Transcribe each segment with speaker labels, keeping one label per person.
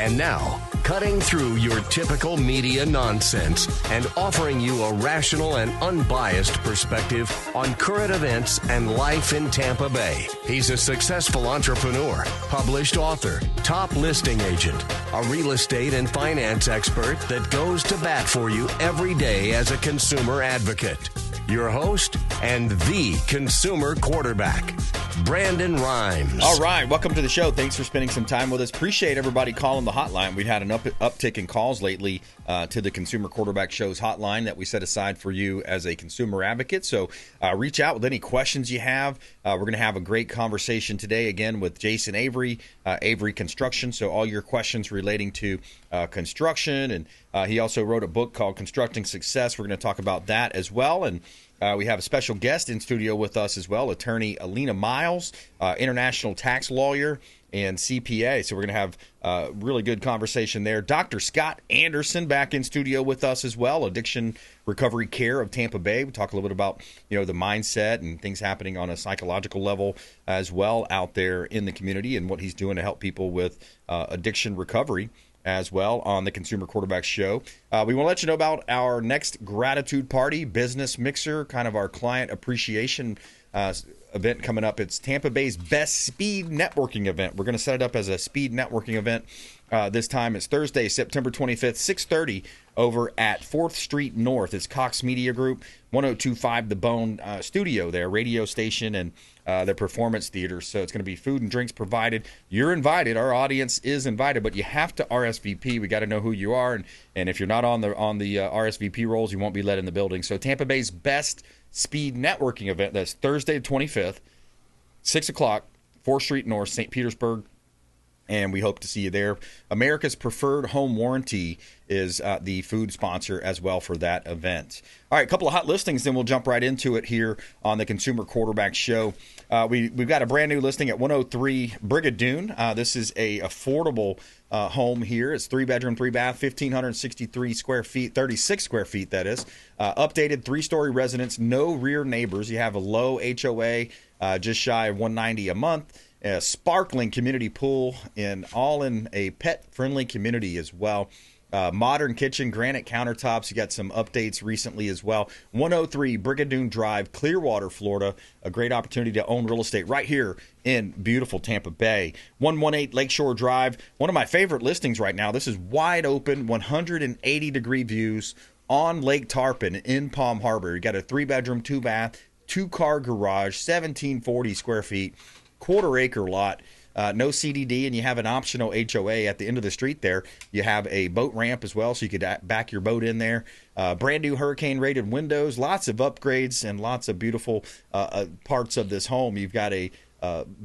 Speaker 1: And now, cutting through your typical media nonsense and offering you a rational and unbiased perspective on current events and life in Tampa Bay. He's a successful entrepreneur, published author, top listing agent, a real estate and finance expert that goes to bat for you every day as a consumer advocate. Your host and the consumer quarterback, Brandon Rimes.
Speaker 2: All right, welcome to the show. Thanks for spending some time with us. Appreciate everybody calling the hotline. We've had an uptick in calls lately to the Consumer Quarterback Show's hotline that we set aside for you as a consumer advocate. So reach out with any questions you have. We're going to have a great conversation today, again, with Jason Avery, Avery Construction. So all your questions relating to construction. And he also wrote a book called Constructing Success. We're going to talk about that as well. And we have a special guest in studio with us as well, attorney Alena Miles, international tax lawyer and CPA. So we're going to have a really good conversation there. Dr. Scott Anderson back in studio with us as well, Addiction Recovery Care of Tampa Bay. We talk a little bit about, the mindset and things happening on a psychological level as well out there in the community and what he's doing to help people with addiction recovery as well on the Consumer Quarterback Show. We want to let you know about our next gratitude party, business mixer, kind of our client appreciation event coming up. It's Tampa Bay's best speed networking event. We're going to set it up as a speed networking event. This time it's Thursday, September 25th, 6:30 over at 4th Street North. It's Cox Media Group, 1025 The Bone studio there, radio station, and their performance theater. So it's going to be food and drinks provided. You're invited. Our audience is invited, but you have to RSVP. We got to know who you are, and if you're not on the RSVP rolls, you won't be let in the building. So Tampa Bay's best speed networking event. That's Thursday, the 25th, 6 o'clock, 4th Street North, St. Petersburg. And we hope to see you there. America's Preferred Home Warranty is the food sponsor as well for that event. All right, a couple of hot listings, then we'll jump right into it here on the Consumer Quarterback Show. We've got a brand new listing at 103 Brigadoon. This is a affordable home here. It's 3-bedroom, 3-bath, 1,563 square feet, 36 square feet, that is. Updated 3-story residence, no rear neighbors. You have a low HOA, just shy of $190 a month. A sparkling community pool, and all in a pet-friendly community as well. Modern kitchen, granite countertops. You got some updates recently as well. 103 Brigadoon Drive, Clearwater, Florida. A great opportunity to own real estate right here in beautiful Tampa Bay. 118 Lakeshore Drive. One of my favorite listings right now. This is wide open, 180-degree views on Lake Tarpon in Palm Harbor. You got a 3-bedroom, 2-bath, 2-car garage, 1,740 square feet. Quarter-acre lot, no CDD, and you have an optional HOA at the end of the street there. You have a boat ramp as well, so you could back your boat in there. Brand new hurricane-rated windows, lots of upgrades, and lots of beautiful parts of this home. You've got a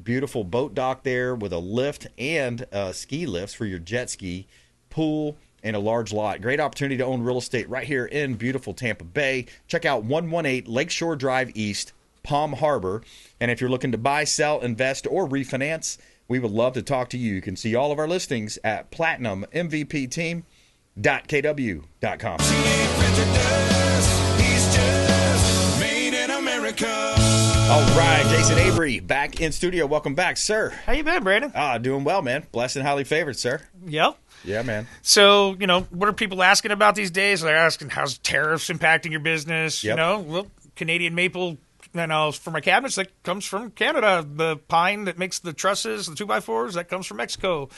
Speaker 2: beautiful boat dock there with a lift and ski lifts for your jet ski, pool, and a large lot. Great opportunity to own real estate right here in beautiful Tampa Bay. Check out 118 Lakeshore Drive East, Palm Harbor. And if you're looking to buy, sell, invest, or refinance, we would love to talk to you. You can see all of our listings at platinummvpteam.kw.com. All right, Jason Avery back in studio. Welcome back, sir.
Speaker 3: How you been, Brandon?
Speaker 2: Doing well, man. Blessed and highly favored, sir.
Speaker 3: Yep.
Speaker 2: Yeah, man.
Speaker 3: So, what are people asking about these days? They're asking, how's tariffs impacting your business?
Speaker 2: Yep.
Speaker 3: Well, Canadian maple, for my cabinets, that comes from Canada. The pine that makes the trusses, the 2x4s, that comes from Mexico.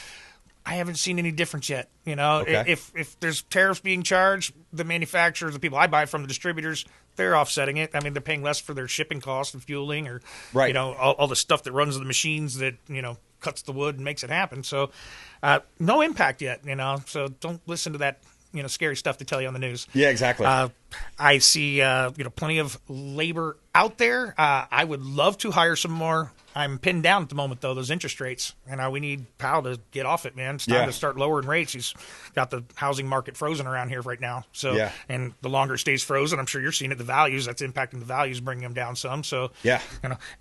Speaker 3: I haven't seen any difference yet.
Speaker 2: Okay.
Speaker 3: If there's tariffs being charged, the manufacturers, the people I buy from, the distributors, they're offsetting it. I mean, they're paying less for their shipping costs and fueling, or
Speaker 2: right.
Speaker 3: all the stuff that runs the machines that cuts the wood and makes it happen. So, no impact yet. So don't listen to that scary stuff to tell you on the news.
Speaker 2: Yeah, exactly.
Speaker 3: I see plenty of labor out there. I would love to hire some more. I'm pinned down at the moment, though, those interest rates. We need Powell to get off it, man. It's time to start lowering rates. He's got the housing market frozen around here right now. So, and the longer it stays frozen, I'm sure you're seeing it, the values, that's impacting the values, bringing them down some. So,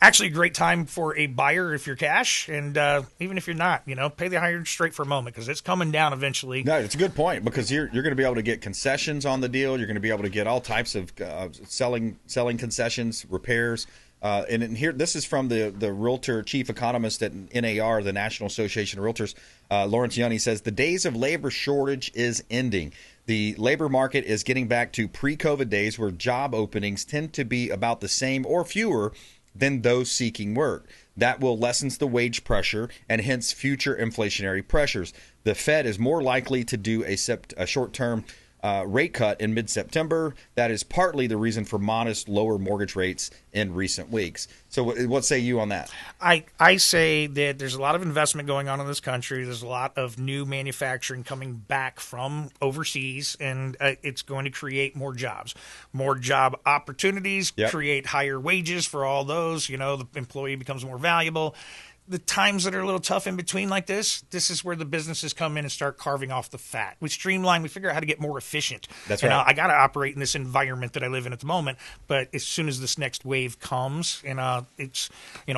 Speaker 3: actually a great time for a buyer if you're cash. And even if you're not, pay the higher interest rate for a moment because it's coming down eventually.
Speaker 2: No, it's a good point because you're going to be able to get concessions on the deal. You're going to be able to get all types of selling concessions, repairs, And here, this is from the Realtor chief economist at NAR, the National Association of Realtors. Lawrence Yunny says the days of labor shortage is ending. The labor market is getting back to pre-COVID days where job openings tend to be about the same or fewer than those seeking work. That will lessen the wage pressure and hence future inflationary pressures. The Fed is more likely to do a short-term rate cut in mid-September. That is partly the reason for modest lower mortgage rates in recent weeks. So what say you on that?
Speaker 3: I say that there's a lot of investment going on in this country. There's a lot of new manufacturing coming back from overseas, and it's going to create more jobs, more job opportunities, create higher wages for all those. The employee becomes more valuable. The times that are a little tough in between like this is where the businesses come in and start carving off the fat. We streamline, we figure out how to get more efficient.
Speaker 2: That's right.
Speaker 3: I got to operate in this environment that I live in at the moment, but as soon as this next wave comes, it's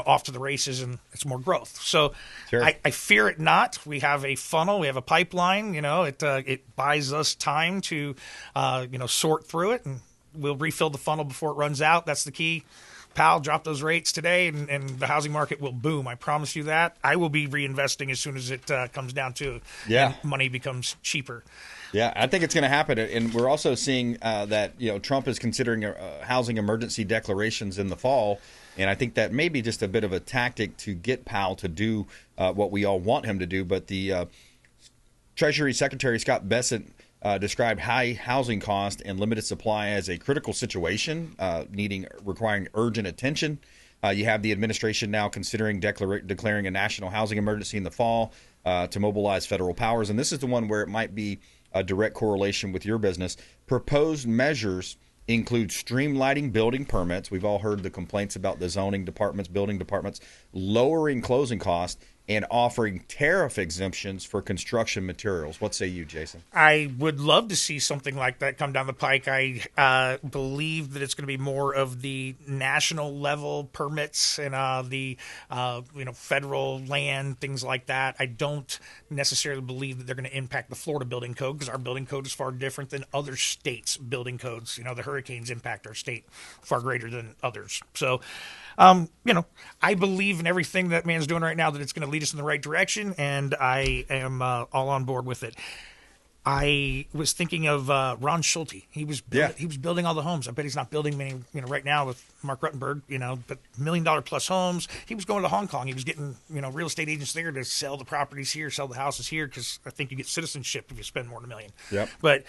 Speaker 3: off to the races and it's more growth. So
Speaker 2: sure.
Speaker 3: I fear it not. We have a funnel, we have a pipeline. It buys us time to sort through it, and we'll refill the funnel before it runs out. That's the key. Powell, drop those rates today, and the housing market will boom. I promise you that. I will be reinvesting as soon as it comes down to and money becomes cheaper.
Speaker 2: Yeah, I think it's going to happen. And we're also seeing that Trump is considering housing emergency declarations in the fall. And I think that may be just a bit of a tactic to get Powell to do what we all want him to do. But the Treasury Secretary Scott Bessent described high housing cost and limited supply as a critical situation, requiring urgent attention. You have the administration now considering declaring a national housing emergency in the fall to mobilize federal powers. And this is the one where it might be a direct correlation with your business. Proposed measures include streamlining building permits. We've all heard the complaints about the zoning departments, building departments, lowering closing costs, and offering tariff exemptions for construction materials. What say you, Jason?
Speaker 3: I would love to see something like that come down the pike. I believe that it's going to be more of the national level permits and the federal land, things like that. I don't necessarily believe that they're going to impact the Florida building code, because our building code is far different than other states' building codes. The hurricanes impact our state far greater than others. So, I believe in everything that man's doing right now, that it's going to lead us in the right direction, and I am all on board with it. I was thinking of Ron Schulte. He was building all the homes. I bet he's not building many, right now with Mark Ruttenberg, but $1 million plus homes. He was going to Hong Kong. He was getting, real estate agents there to sell the properties here, sell the houses here, because I think you get citizenship if you spend more than $1 million.
Speaker 2: Yep.
Speaker 3: But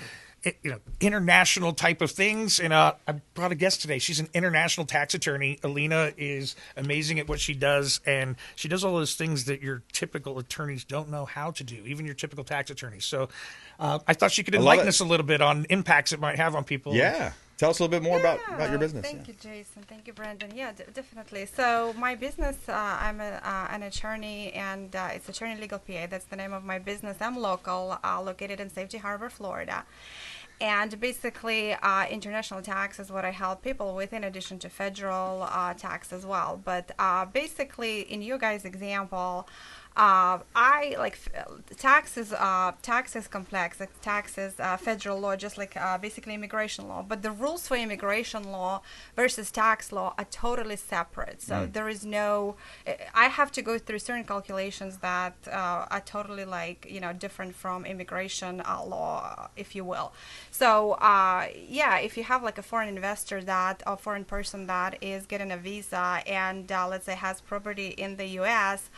Speaker 3: international type of things. And I brought a guest today. She's an international tax attorney. Alena is amazing at what she does, and she does all those things that your typical attorneys don't know how to do, even your typical tax attorneys. So I thought she could enlighten us a little bit on impacts it might have on people.
Speaker 2: Yeah. Tell us a little bit more about your business.
Speaker 4: Thank you, Jason. Thank you, Brandon. Yeah, definitely. So my business, I'm an attorney, and it's Attorney Legal PA. That's the name of my business. I'm local, located in Safety Harbor, Florida. And basically, international tax is what I help people with, in addition to federal tax as well. But basically, in your guys' example, I like taxes. Tax is complex. Tax is federal law, just like basically immigration law. But the rules for immigration law versus tax law are totally separate. So there is no. I have to go through certain calculations that are totally different from immigration law, if you will. So if you have like a foreign investor or foreign person that is getting a visa and let's say has property in the U.S.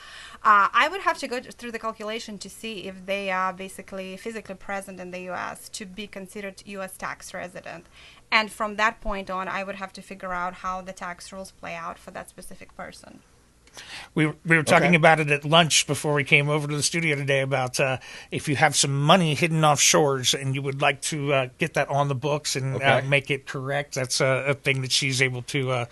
Speaker 4: I would have to go through the calculation to see if they are basically physically present in the U.S. to be considered U.S. tax resident. And from that point on, I would have to figure out how the tax rules play out for that specific person.
Speaker 3: We were talking about it at lunch before we came over to the studio today about if you have some money hidden offshores and you would like to get that on the books and make it correct. That's a thing that she's able to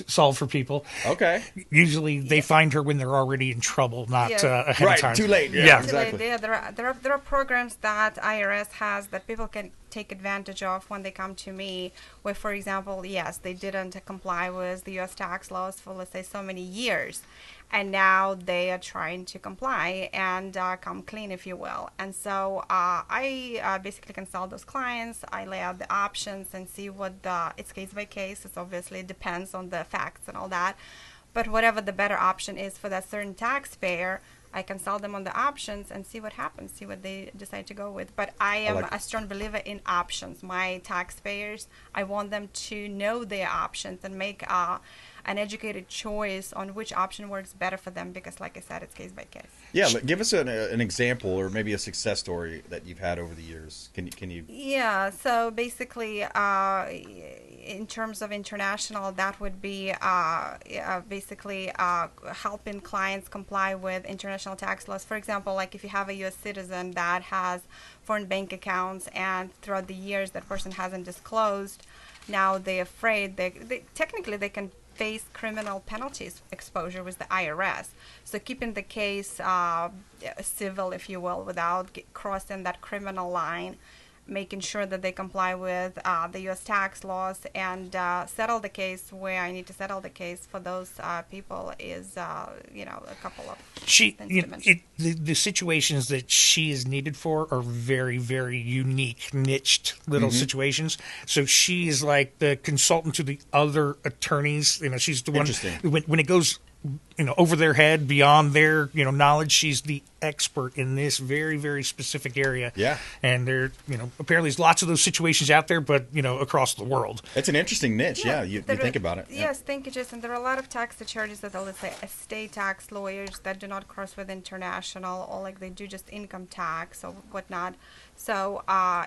Speaker 3: solve for people.
Speaker 2: Okay.
Speaker 3: Usually they find her when they're already in trouble, not ahead of time.
Speaker 2: Too late.
Speaker 3: Yeah.
Speaker 4: Exactly. There are programs that IRS has that people can take advantage of when they come to me, where, for example, yes, they didn't comply with the U.S. tax laws for, let's say, so many years, and now they are trying to comply and come clean, if you will. And so I basically consult those clients. I lay out the options and see what it's case by case. It obviously depends on the facts and all that. But whatever the better option is for that certain taxpayer, I consult them on the options and see what happens, see what they decide to go with. But I am a strong believer in options. My taxpayers, I want them to know their options and make an educated choice on which option works better for them, because, like I said, it's case by case.
Speaker 2: Yeah, give us an example or maybe a success story that you've had over the years. Can you?
Speaker 4: Yeah, so basically, in terms of international, that would be basically helping clients comply with international tax laws. For example, like if you have a U.S. citizen that has foreign bank accounts and throughout the years that person hasn't disclosed, now they're afraid they technically they can face criminal penalties exposure with the IRS. So keeping the case civil, if you will, without crossing that criminal line, making sure that they comply with the U.S. tax laws and settle the case where I need to settle the case for those people is, a couple of things to mention.
Speaker 3: The situations that she is needed for are very, very unique, niched little situations. So she is like the consultant to the other attorneys. She's the one when it goes over their head, beyond their, knowledge. She's the expert in this very, very specific area.
Speaker 2: Yeah.
Speaker 3: And there, apparently there's lots of those situations out there, but, across the world.
Speaker 2: It's an interesting niche. Yeah. You think about it.
Speaker 4: Yes. Thank you, Jason. There are a lot of tax attorneys that are, let's say, estate tax lawyers that do not cross with international, or like they do just income tax or whatnot. So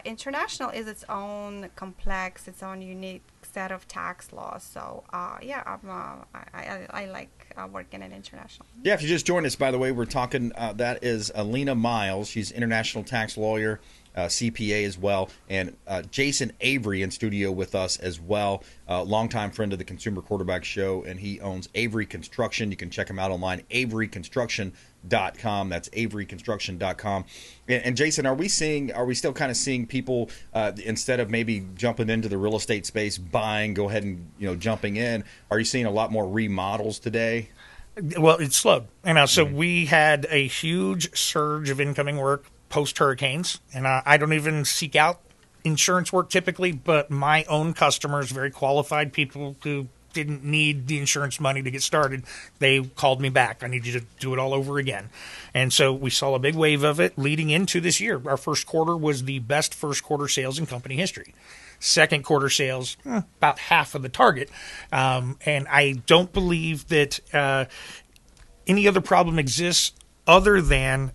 Speaker 4: international is its own complex, its own unique set of tax laws. So I like working in international.
Speaker 2: Yeah, if you just joined us, by the way, we're talking, that is Alena Miles. She's international tax lawyer, CPA as well, and Jason Avery in studio with us as well, longtime friend of the Consumer Quarterback Show, and he owns Avery Construction. You can check him out online, averyconstruction.com. That's averyconstruction.com. And Jason, are we still kind of seeing people, instead of maybe jumping into the real estate space, go ahead and jumping in, are you seeing a lot more remodels today?
Speaker 3: Well, it's slowed. So we had a huge surge of incoming work post-hurricanes, and I don't even seek out insurance work typically, but my own customers, very qualified people who didn't need the insurance money to get started, they called me back. I need you to do it all over again. And so we saw a big wave of it leading into this year. Our first quarter was the best first quarter sales in company history. Second quarter sales, about half of the target. And I don't believe that any other problem exists other than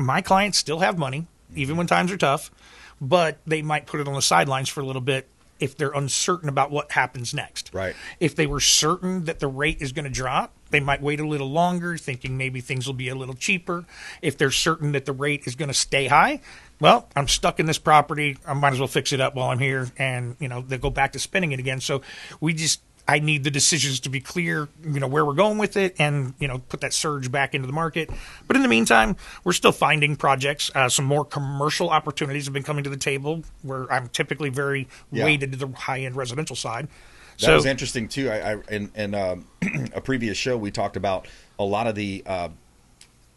Speaker 3: my clients still have money, even when times are tough, but they might put it on the sidelines for a little bit if they're uncertain about what happens next.
Speaker 2: Right.
Speaker 3: If they were certain that the rate is going to drop, they might wait a little longer, thinking maybe things will be a little cheaper. If they're certain that the rate is going to stay high, well, I'm stuck in this property. I might as well fix it up while I'm here, and they'll go back to spending it again. So I need the decisions to be clear, where we're going with it, and, put that surge back into the market. But in the meantime, we're still finding projects. Some more commercial opportunities have been coming to the table, where I'm typically very weighted to the high-end residential side.
Speaker 2: That was interesting, too. In a previous show, we talked about a lot of the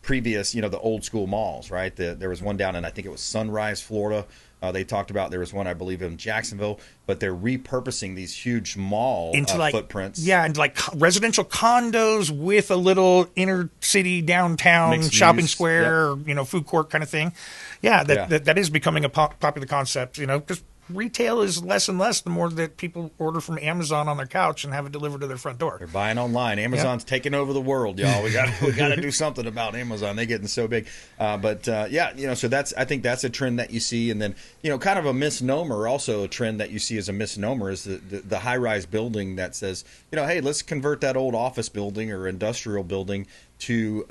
Speaker 2: previous, the old school malls, right? There was one down in, I think it was Sunrise, Florida. They talked about there was one, I believe, in Jacksonville, but they're repurposing these huge mall
Speaker 3: into
Speaker 2: footprints.
Speaker 3: Yeah, and like residential condos with a little inner city downtown
Speaker 2: Mixed
Speaker 3: shopping
Speaker 2: use.
Speaker 3: square, food court kind of thing. Yeah, that is becoming a popular concept, because retail is less and less the more that people order from Amazon on their couch and have it delivered to their front door.
Speaker 2: They're buying online. Amazon's taking over the world, y'all. We got to do something about Amazon. They're getting so big. So I think that's a trend that you see. And then, kind of a misnomer, also a trend that you see as a misnomer is the high-rise building that says, hey, let's convert that old office building or industrial building to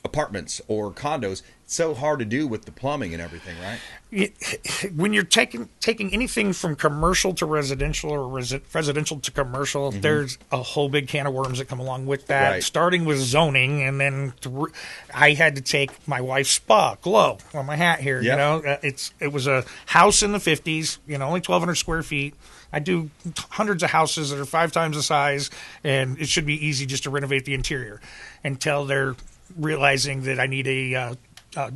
Speaker 2: apartments or condos. It's so hard to do with the plumbing and everything, right?
Speaker 3: When you're taking anything from commercial to residential or residential to commercial, there's a whole big can of worms that come along with that.
Speaker 2: Right.
Speaker 3: Starting with zoning, and then I had to take my wife's spa, Glow, on my hat here.
Speaker 2: Yep.
Speaker 3: You know, it was a house in the 50s. You know, only 1,200 square feet. I do hundreds of houses that are 5 times the size, and it should be easy just to renovate the interior until they're realizing that I need a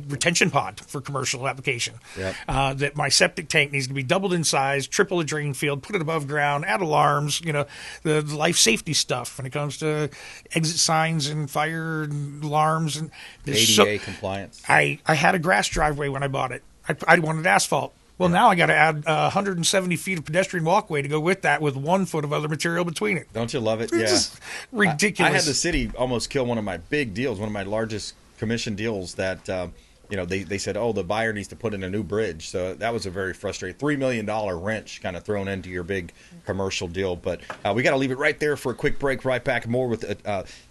Speaker 3: retention pond for commercial application.
Speaker 2: Yep.
Speaker 3: That my septic tank needs to be doubled in size, triple a drain field, put it above ground, add alarms, you know, the life safety stuff when it comes to exit signs and fire and alarms. And
Speaker 2: ADA compliance.
Speaker 3: I had a grass driveway when I bought it. I wanted asphalt. Well, now I got to add 170 feet of pedestrian walkway to go with that, with 1 foot of other material between it.
Speaker 2: Don't you love it?
Speaker 3: It's
Speaker 2: Yeah.
Speaker 3: just ridiculous.
Speaker 2: I had the city almost kill one of my big deals, one of my largest commission deals that, they said, the buyer needs to put in a new bridge. So that was a very frustrating $3 million wrench kind of thrown into your big commercial deal. But we got to leave it right there for a quick break. Right back more with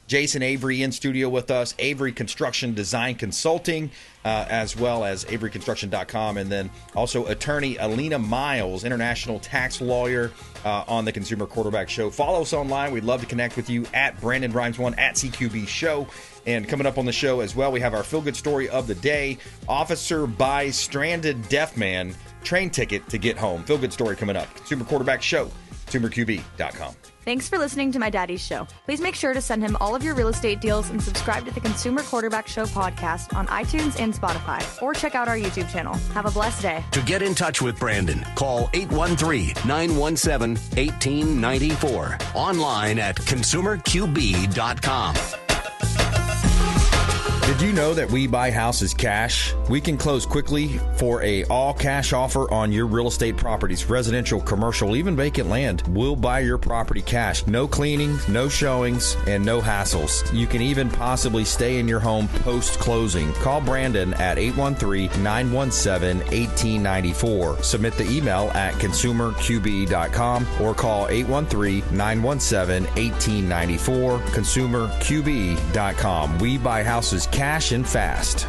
Speaker 2: Jason Avery in studio with us, Avery Construction Design Consulting, as well as averyconstruction.com, and then also attorney Alena Miles, international tax lawyer, on the Consumer Quarterback Show. Follow us online. We'd love to connect with you at Brandon Rimes 1 at CQB Show. And coming up on the show as well, we have our feel-good story of the day. Officer buys stranded deaf man train ticket to get home. Feel-good story coming up. Consumer Quarterback Show, consumerqb.com.
Speaker 5: Thanks for listening to My Daddy's Show. Please make sure to send him all of your real estate deals and subscribe to the Consumer Quarterback Show podcast on iTunes and Spotify, or check out our YouTube channel. Have a blessed day.
Speaker 1: To get in touch with Brandon, call 813-917-1894. Online at consumerqb.com.
Speaker 2: Did you know that we buy houses cash? We can close quickly for a all-cash offer on your real estate properties, residential, commercial, even vacant land. We'll buy your property cash. No cleaning, no showings, and no hassles. You can even possibly stay in your home post-closing. Call Brandon at 813-917-1894. Submit the email at consumerqb.com or call 813-917-1894. consumerqb.com. We buy houses cash and fast.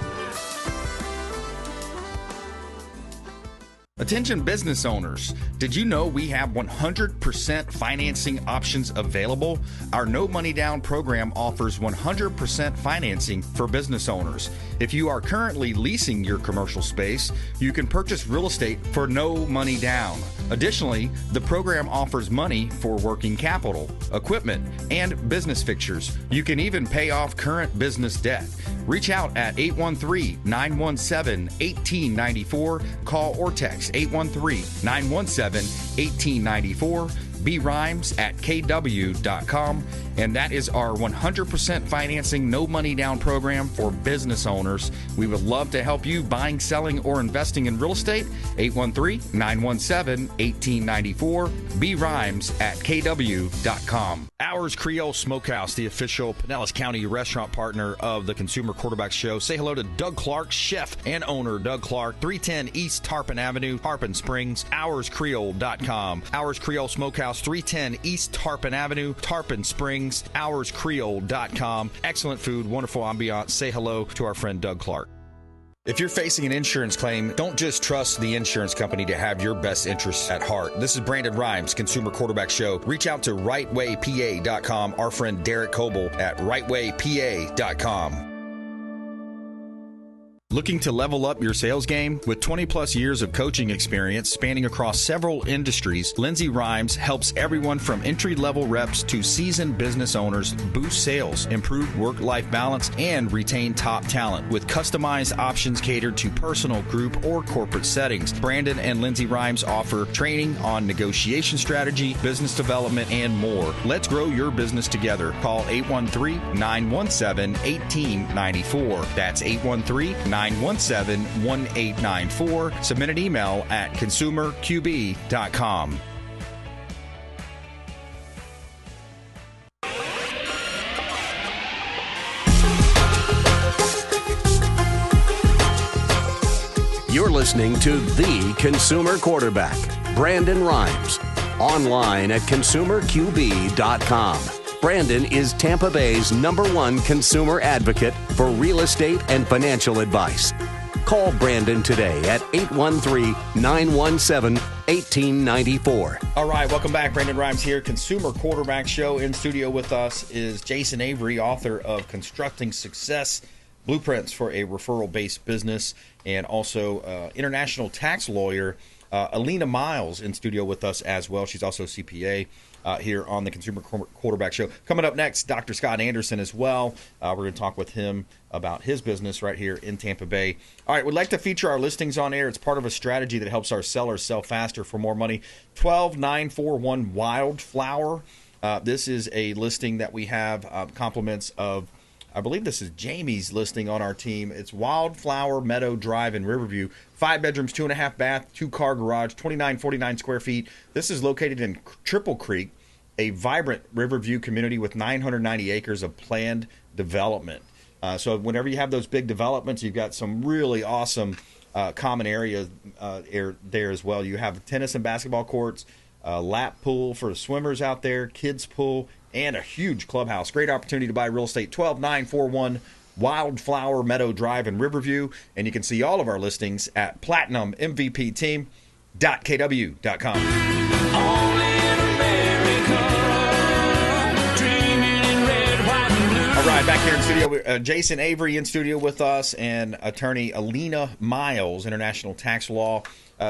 Speaker 2: Attention business owners, did you know we have 100% financing options available? Our no money down program offers 100% financing for business owners. If you are currently leasing your commercial space, you can purchase real estate for no money down. Additionally, the program offers money for working capital, equipment, and business fixtures. You can even pay off current business debt. Reach out at 813-917-1894. Call or text 813-917-1894. brimes at kw.com. And that is our 100% financing, no money down program for business owners. We would love to help you buying, selling, or investing in real estate. 813-917-1894. brimes at kw.com. Ours Creole Smokehouse, the official Pinellas County restaurant partner of the Consumer Quarterback Show. Say hello to Doug Clark, chef and owner Doug Clark, 310 East Tarpon Avenue, Tarpon Springs, ourscreole.com. Ours Creole Smokehouse, 310 East Tarpon Avenue, Tarpon Springs, ourscreole.com. Excellent food, wonderful ambiance. Say hello to our friend Doug Clark. If you're facing an insurance claim, don't just trust the insurance company to have your best interests at heart. This is Brandon Rimes, Consumer Quarterback Show. Reach out to rightwaypa.com, our friend Derek Coble at rightwaypa.com. Looking to level up your sales game? With 20 plus years of coaching experience spanning across several industries, Lindsay Rimes helps everyone from entry-level reps to seasoned business owners boost sales, improve work-life balance, and retain top talent with customized options catered to personal, group, or corporate settings. Brandon and Lindsay Rimes offer training on negotiation strategy, business development, and more. Let's grow your business together. Call 813-917-1894. That's 813-917-1894. Submit an email at consumerqb.com.
Speaker 1: You're listening to The Consumer Quarterback, Brandon Rimes. Online at consumerqb.com. Brandon is Tampa Bay's #1 consumer advocate for real estate and financial advice. Call Brandon today at 813-917-1894.
Speaker 2: All right, welcome back. Brandon Rimes here, Consumer Quarterback Show. In studio with us is Jason Avery, author of Constructing Success, Blueprints for a Referral-Based Business, and also international tax lawyer Alena Miles in studio with us as well. She's also a CPA here on the Consumer Quarterback Show. Coming up next, Dr. Scott Anderson as well. We're going to talk with him about his business right here in Tampa Bay. All right, we'd like to feature our listings on air. It's part of a strategy that helps our sellers sell faster for more money. 12941 Wildflower. This is a listing that we have compliments of, I believe this is Jamie's listing on our team. It's Wildflower Meadow Drive in Riverview. 5 bedrooms, 2.5 bath, 2-car garage, 2949 square feet. This is located in Triple Creek, a vibrant Riverview community with 990 acres of planned development. So whenever you have those big developments, you've got some really awesome common areas there as well. You have tennis and basketball courts, lap pool for the swimmers out there, kids pool, and a huge clubhouse. Great opportunity to buy real estate. 12941 Wildflower Meadow Drive in Riverview. And you can see all of our listings at platinummvpteam.kw.com. All right, back here in studio, Jason Avery in studio with us, and attorney Alena Miles, international tax law.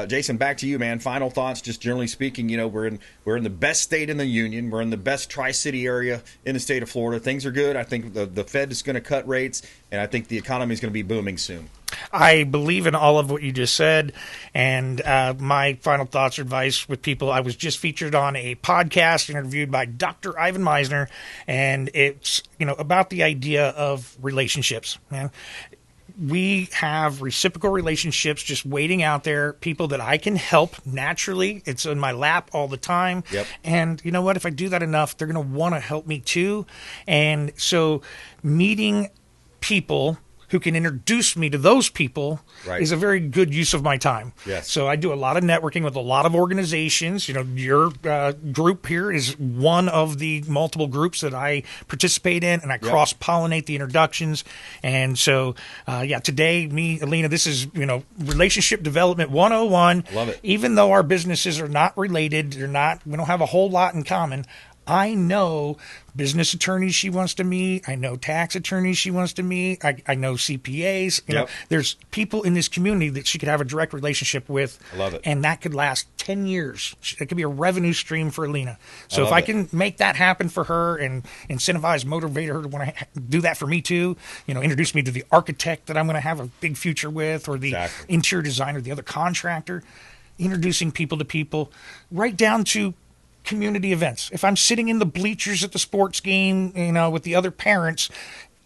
Speaker 2: Jason, back to you, man. Final thoughts, just generally speaking. You know, we're in the best state in the union. We're in the best Tri-City area in the state of Florida. Things are good. I think the Fed is going to cut rates, and I think the economy is going to be booming soon.
Speaker 3: I believe in all of what you just said, and my final thoughts or advice with people. I was just featured on a podcast interviewed by Dr. Ivan Meisner, and it's about the idea of relationships, man. We have reciprocal relationships just waiting out there, people that I can help naturally. It's in my lap all the time.
Speaker 2: Yep.
Speaker 3: And you know what? If I do that enough, they're going to want to help me too. And so meeting people who can introduce me to those people is a very good use of my time.
Speaker 2: Yes.
Speaker 3: So I do a lot of networking with a lot of organizations. Your group here is one of the multiple groups that I participate in, and I cross-pollinate the introductions. And so, today, me, Alena, this is, Relationship Development 101.
Speaker 2: Love it.
Speaker 3: Even though our businesses are not related, we don't have a whole lot in common, I know business attorneys she wants to meet. I know tax attorneys she wants to meet. I know CPAs. There's people in this community that she could have a direct relationship with.
Speaker 2: I love it.
Speaker 3: And that could last 10 years. It could be a revenue stream for Alena. So if I can make that happen for her and incentivize, motivate her to want to do that for me too, introduce me to the architect that I'm going to have a big future with, or the interior designer, the other contractor, introducing people to people, right down to community events. If I'm sitting in the bleachers at the sports game, with the other parents,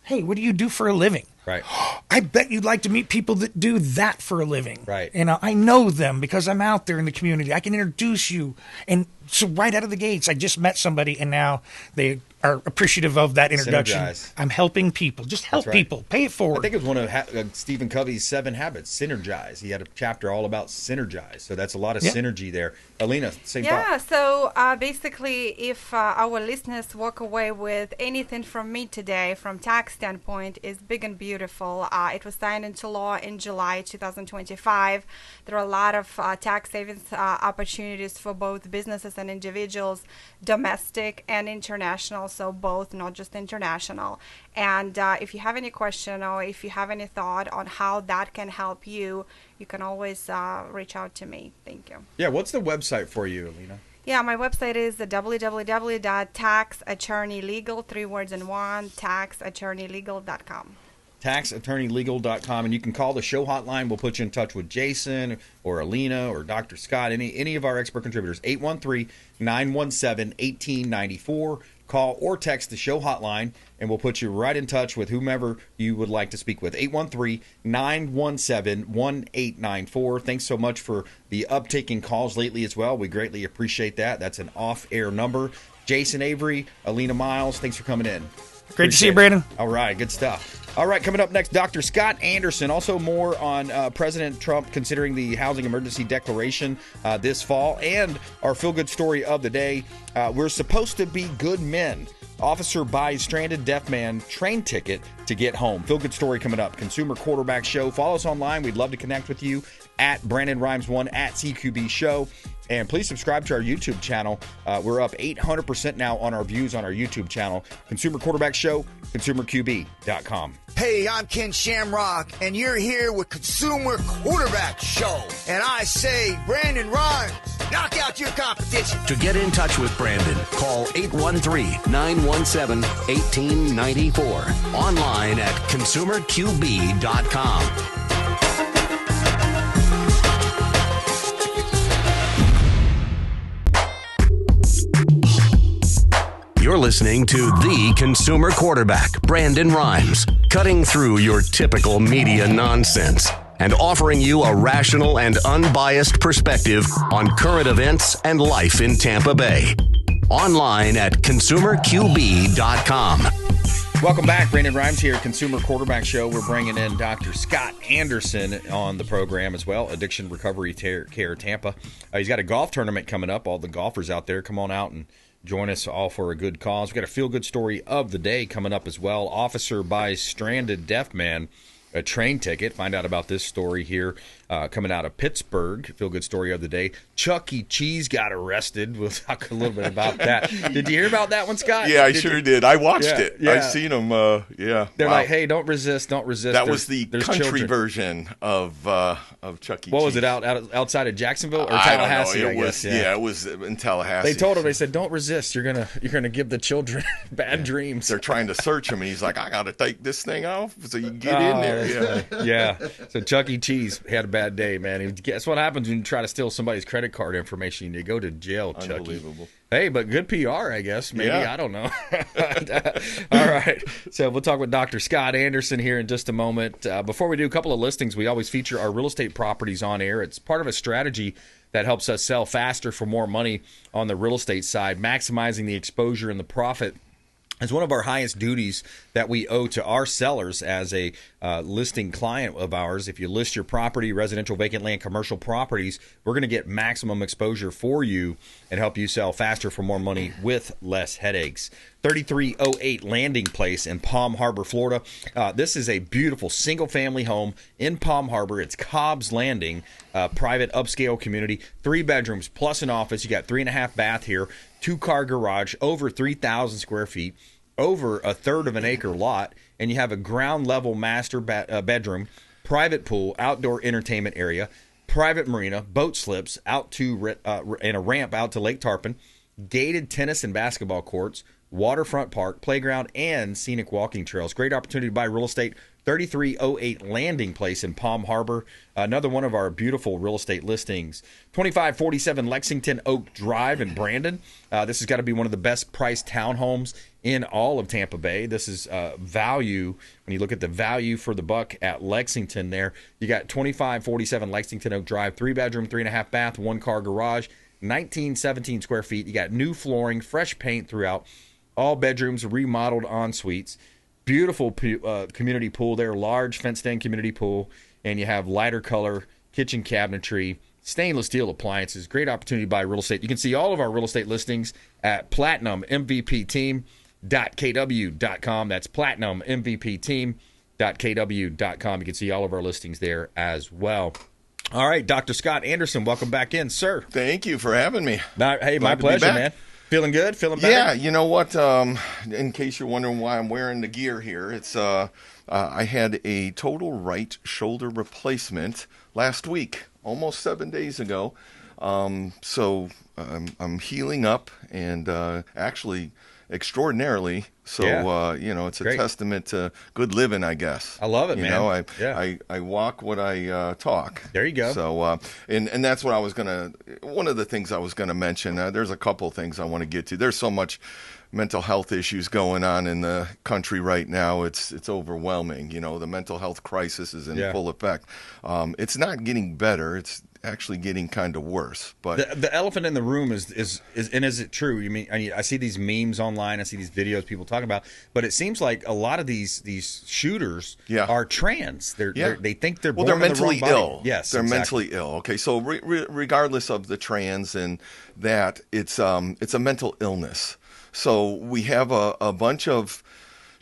Speaker 3: hey, what do you do for a living?
Speaker 2: Right.
Speaker 3: I bet you'd like to meet people that do that for a living.
Speaker 2: Right.
Speaker 3: I know them because I'm out there in the community. I can introduce you. And so right out of the gates, I just met somebody, and now they are appreciative of that introduction.
Speaker 2: Synergize.
Speaker 3: I'm helping people. Just help people. Pay it forward.
Speaker 2: I think it was one of Stephen Covey's 7 Habits, Synergize. He had a chapter all about synergize. So that's a lot of synergy there. Alena, same thought.
Speaker 4: Yeah, so basically, if our listeners walk away with anything from me today, from tax standpoint, is big and beautiful. It was signed into law in July 2025. There are a lot of tax savings opportunities for both businesses and individuals, domestic and international, so both, not just international. And if you have any question, or if you have any thought on how that can help you, you can always reach out to me. Thank you.
Speaker 2: Yeah, what's the website for you, Alena?
Speaker 4: Yeah, my website is www.taxattorneylegal, 3 words in one, taxattorneylegal.com.
Speaker 2: taxattorneylegal.com, and you can call the show hotline. We'll put you in touch with Jason or Alena or Dr. Scott, any of our expert contributors. 813-917-1894. Call or text the show hotline, and we'll put you right in touch with whomever you would like to speak with. 813-917-1894. Thanks so much for the uptick in calls lately as well. We greatly appreciate that. That's an off-air number. Jason Avery, Alena Miles, thanks for coming in.
Speaker 3: Great to see you, Brandon.
Speaker 2: All right, good stuff. All right, coming up next, Dr. Scott Anderson. Also more on President Trump considering the housing emergency declaration this fall, and our feel-good story of the day. We're supposed to be good men. Officer buys stranded deaf man train ticket to get home. Feel-good story coming up. Consumer Quarterback Show. Follow us online. We'd love to connect with you at Brandon Rimes 1 at CQB Show. And please subscribe to our YouTube channel. We're up 800% now on our views on our YouTube channel. Consumer Quarterback Show, consumerqb.com.
Speaker 6: Hey, I'm Ken Shamrock, and you're here with Consumer Quarterback Show. And I say, Brandon Rimes, knock out your competition.
Speaker 1: To get in touch with Brandon, call 813-917-1894. Online at consumerqb.com. You're listening to the Consumer Quarterback, Brandon Rimes, cutting through your typical media nonsense and offering you a rational and unbiased perspective on current events and life in Tampa Bay. Online at consumerqb.com.
Speaker 2: Welcome back. Brandon Rimes here, Consumer Quarterback Show. We're bringing in Dr. Scott Anderson on the program as well, Addiction Recovery Care Tampa. He's got a golf tournament coming up. All the golfers out there, come on out and join us all for a good cause. We've got a feel-good story of the day coming up as well. Officer buys stranded deaf man a train ticket. Find out about this story here coming out of Pittsburgh. Feel-good story of the day. Chuck E. Cheese got arrested. We'll talk a little bit about that. Did you hear about that one, Scott?
Speaker 7: Yeah, I sure did. I watched it.
Speaker 2: Yeah.
Speaker 7: I seen them. Yeah,
Speaker 2: They're like, hey, don't resist, don't resist.
Speaker 7: That was the country
Speaker 2: children.
Speaker 7: version of Chuck E.
Speaker 2: What
Speaker 7: Cheese.
Speaker 2: was it, outside of Jacksonville or
Speaker 7: I don't
Speaker 2: Tallahassee?
Speaker 7: know.
Speaker 2: I guess.
Speaker 7: Yeah, it was in Tallahassee.
Speaker 2: They told him, they said, don't resist. You're gonna give the children bad dreams.
Speaker 7: They're trying to search him, and he's like, I got to take this thing off so you can get in there.
Speaker 2: Yeah. So Chuck E. Cheese had a bad day, man. That's what happens when you try to steal somebody's credit card information. You go to jail, Chuck E.
Speaker 7: Unbelievable.
Speaker 2: Hey, but good PR, I guess. Maybe.
Speaker 7: Yeah.
Speaker 2: I don't know. All right. So we'll talk with Dr. Scott Anderson here in just a moment. Before we do, a couple of listings. We always feature our real estate properties on air. It's part of a strategy that helps us sell faster for more money on the real estate side, maximizing the exposure and the profit. It's one of our highest duties that we owe to our sellers as a listing client of ours. If you list your property, residential, vacant land, commercial properties, we're going to get maximum exposure for you and help you sell faster for more money with less headaches. 3308 Landing Place in Palm Harbor, Florida. This is a beautiful single-family home in Palm Harbor. It's Cobb's Landing, private upscale community, 3 bedrooms plus an office. You got 3.5 bath here, 2-car garage, over 3,000 square feet, over a third of an acre lot, and you have a ground level master bedroom, private pool, outdoor entertainment area, private marina, boat slips out to and a ramp out to Lake Tarpon, gated tennis and basketball courts, waterfront park, playground, and scenic walking trails. Great opportunity to buy real estate. 3308 Landing Place in Palm Harbor. Another one of our beautiful real estate listings. 2547 Lexington Oak Drive in Brandon. This has got to be one of the best priced townhomes in all of Tampa Bay. This is value. When you look at the value for the buck at Lexington there, you got 2547 Lexington Oak Drive, 3 bedroom, 3.5 bath, 1-car garage, 1917 square feet. You got new flooring, fresh paint throughout. All bedrooms remodeled en suites. Beautiful community pool there, large fenced-in community pool, and you have lighter color kitchen cabinetry, stainless steel appliances. Great opportunity to buy real estate. You can see all of our real estate listings at platinummvpteam.kw.com. That's platinummvpteam.kw.com. You can see all of our listings there as well. All right, Dr. Scott Anderson, welcome back in, sir.
Speaker 7: Thank you for having me.
Speaker 2: Hey, my pleasure, man. Feeling good? Feeling better?
Speaker 7: Yeah, you know what? In case you're wondering why I'm wearing the gear here, it's I had a total right shoulder replacement last week, almost 7 days ago. So I'm healing up and actually extraordinarily. So,
Speaker 2: yeah.
Speaker 7: It's a
Speaker 2: Great.
Speaker 7: testament to good living, I guess.
Speaker 2: I love it, man.
Speaker 7: I walk what I talk.
Speaker 2: There you go.
Speaker 7: So, and that's what one of the things I was going to mention. There's a couple things I want to get to. There's so much mental health issues going on in the country right now. It's overwhelming. You know, the mental health crisis is in full effect. It's not getting better. It's actually getting kind of worse. But
Speaker 2: the elephant in the room is and is it true? You mean I see these memes online, I see these videos people talking about, but it seems like a lot of these shooters are trans. They think they're born
Speaker 7: they're
Speaker 2: in the
Speaker 7: mentally
Speaker 2: wrong body.
Speaker 7: ill.
Speaker 2: Yes,
Speaker 7: they're
Speaker 2: exactly.
Speaker 7: mentally ill. Okay, so regardless of the trans and that, it's a mental illness. So we have a bunch of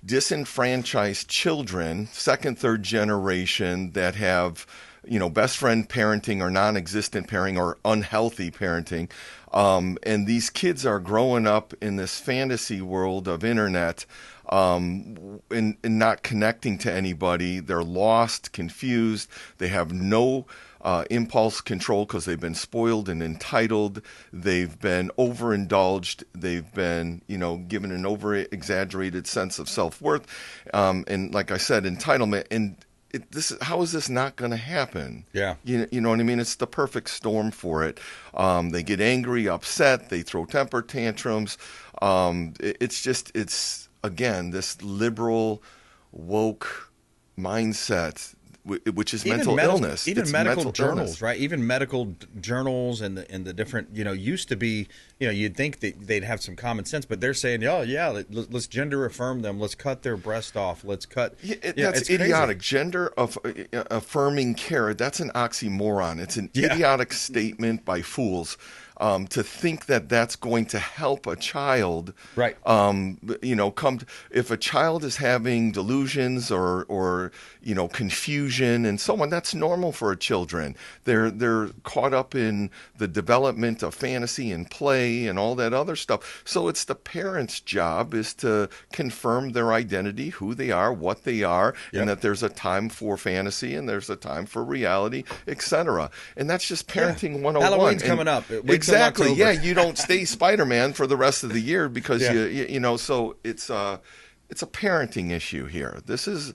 Speaker 7: disenfranchised children, second, third generation, that have, you know, best friend parenting or non-existent parenting or unhealthy parenting. And these kids are growing up in this fantasy world of internet and not connecting to anybody. They're lost, confused. They have no impulse control because they've been spoiled and entitled. They've been overindulged. They've been, you know, given an over-exaggerated sense of self-worth. And like I said, entitlement. And how is this not going to happen?
Speaker 2: Yeah.
Speaker 7: You know what I mean? It's the perfect storm for it. They get angry, upset. They throw temper tantrums. It's again, this liberal, woke mindset, which is mental illness.
Speaker 2: Even medical journals, right? Even medical journals and the different, you know, used to be, you know, you'd think that they'd have some common sense, but they're saying, oh yeah, let's gender affirm them, let's cut their breast off, let's cut.
Speaker 7: That's idiotic. Gender affirming care. That's an oxymoron. It's an idiotic statement by fools. To think that that's going to help a child,
Speaker 2: right?
Speaker 7: You know, if a child is having delusions or you know, confusion and so on, that's normal for children. They're caught up in the development of fantasy and play and all that other stuff. So it's the parents' job is to confirm their identity, who they are, what they are, and that there's a time for fantasy and there's a time for reality, etc. And that's just parenting 101.
Speaker 2: Halloween's coming up.
Speaker 7: Exactly. Yeah, you don't stay Spider-Man for the rest of the year because you know. So it's a parenting issue here. This is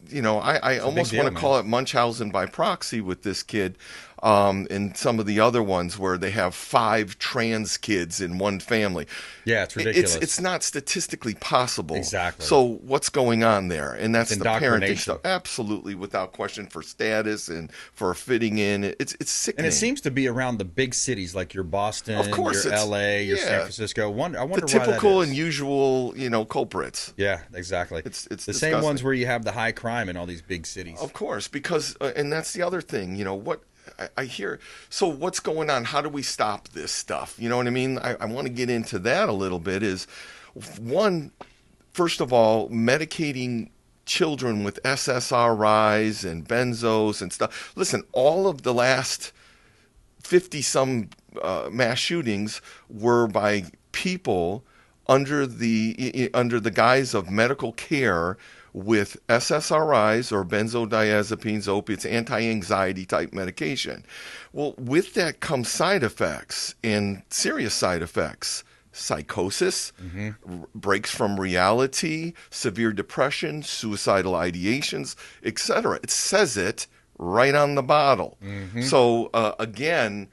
Speaker 7: you know, I almost want to call it Munchausen by proxy with this kid. And some of the other ones where they have 5 trans kids in one family.
Speaker 2: Yeah, it's ridiculous.
Speaker 7: It's not statistically possible.
Speaker 2: Exactly.
Speaker 7: So what's going on there? And that's the parenting stuff. Absolutely, without question, for status and for fitting in. It's sickening.
Speaker 2: And it seems to be around the big cities like your Boston,
Speaker 7: of course,
Speaker 2: your LA, your San Francisco. I wonder
Speaker 7: the
Speaker 2: why that
Speaker 7: typical
Speaker 2: is.
Speaker 7: and usual, you know, culprits.
Speaker 2: Yeah, exactly.
Speaker 7: It's
Speaker 2: the
Speaker 7: disgusting.
Speaker 2: same ones where you have the high crime in all these big cities.
Speaker 7: Of course, because and that's the other thing. You know what? I hear, so what's going on? How do we stop this stuff? You know what I mean? I want to get into that a little bit. Is one, first of all, medicating children with SSRIs and benzos and stuff. Listen, all of the last 50-some mass shootings were by people under the guise of medical care with SSRIs or benzodiazepines, opiates, anti-anxiety type medication. Well, with that comes side effects and serious side effects. Psychosis, breaks from reality, severe depression, suicidal ideations, etc. It says it right on the bottle. So again,